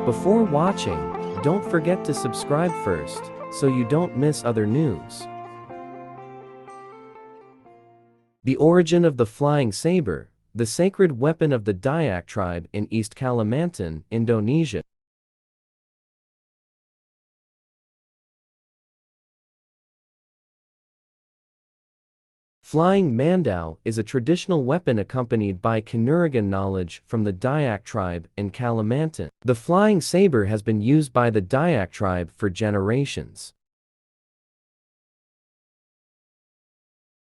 Before watching, don't forget to subscribe first, so you don't miss other news. The origin of the flying saber, the sacred weapon of the Dayak tribe in East Kalimantan, Indonesia. Flying Mandau is a traditional weapon accompanied by Kanuragan knowledge from the Dayak tribe in Kalimantan. The flying saber has been used by the Dayak tribe for generations.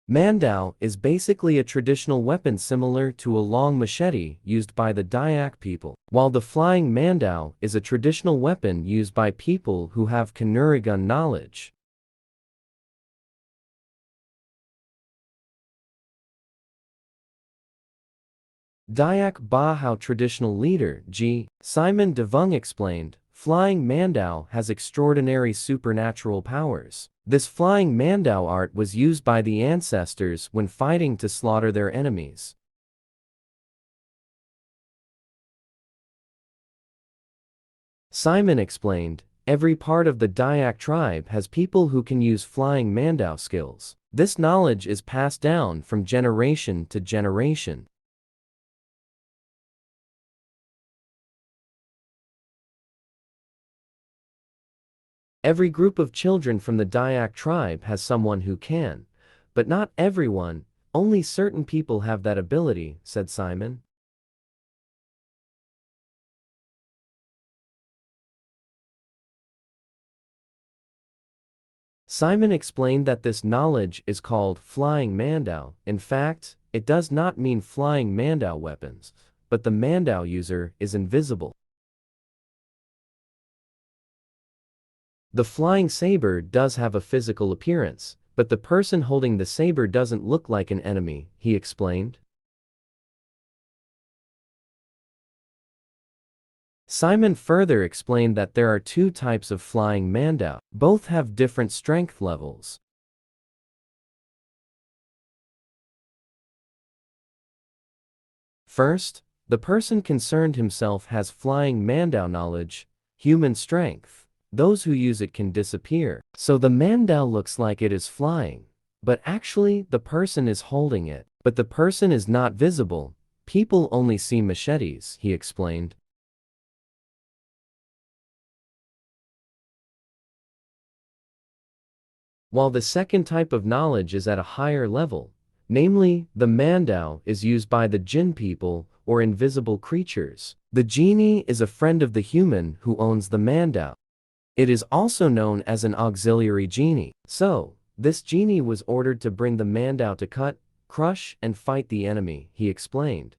Mandau is basically a traditional weapon similar to a long machete used by the Dayak people, while the flying Mandau is a traditional weapon used by people who have Kanuragan knowledge. Dayak Mandau traditional leader G. Simon Devung explained, flying Mandau has extraordinary supernatural powers. This flying Mandau art was used by the ancestors when fighting to slaughter their enemies. Simon explained, every part of the Dayak tribe has people who can use flying Mandau skills. This knowledge is passed down from generation to generation. Every group of children from the Dayak tribe has someone who can, but not everyone, only certain people have that ability, said Simon. Simon explained that this knowledge is called flying Mandau. In fact, it does not mean flying Mandau weapons, but the Mandau user is invisible. The flying saber does have a physical appearance, but the person holding the saber doesn't look like an enemy, he explained. Simon further explained that there are two types of flying Mandau. Both have different strength levels. First, the person concerned himself has flying Mandau knowledge, human strength. Those who use it can disappear. So the Mandau looks like it is flying, but actually the person is holding it. But the person is not visible. People only see machetes, he explained. While the second type of knowledge is at a higher level, namely, the Mandau is used by the jinn people or invisible creatures. The genie is a friend of the human who owns the Mandau. It is also known as an auxiliary genie. So, this genie was ordered to bring the Mandau to cut, crush, and fight the enemy, he explained.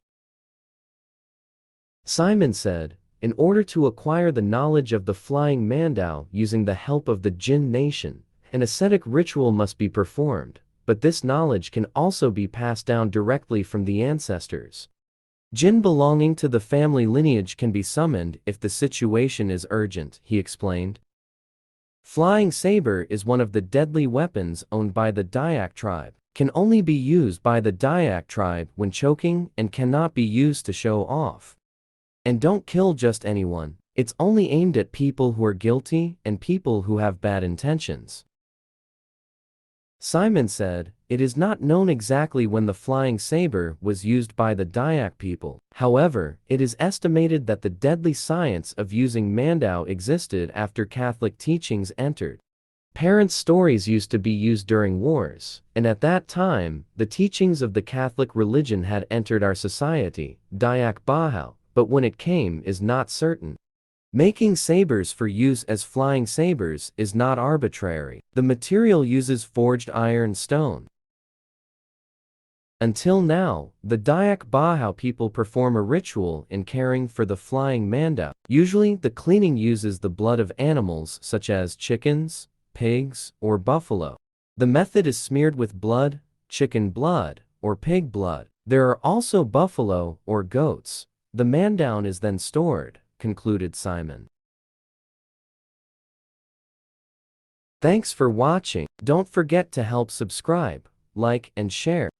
Simon said, in order to acquire the knowledge of the flying Mandau using the help of the Jinn nation, an ascetic ritual must be performed, but this knowledge can also be passed down directly from the ancestors. Jinn belonging to the family lineage can be summoned if the situation is urgent, he explained. Flying saber is one of the deadly weapons owned by the Dayak tribe, can only be used by the Dayak tribe when choking and cannot be used to show off. And don't kill just anyone, it's only aimed at people who are guilty and people who have bad intentions. Simon said, it is not known exactly when the flying saber was used by the Dayak people. However, it is estimated that the deadly science of using Mandau existed after Catholic teachings entered. Parents' stories used to be used during wars, and at that time, the teachings of the Catholic religion had entered our society, Dayak Mandau, but when it came is not certain. Making sabers for use as flying sabers is not arbitrary. The material uses forged iron stone. Until now, the Dayak Mandau people perform a ritual in caring for the flying Mandau. Usually, the cleaning uses the blood of animals such as chickens, pigs, or buffalo. The method is smeared with blood, chicken blood, or pig blood. There are also buffalo or goats. The Mandau is then stored, concluded Simon. Thanks for watching. Don't forget to help subscribe, like, and share.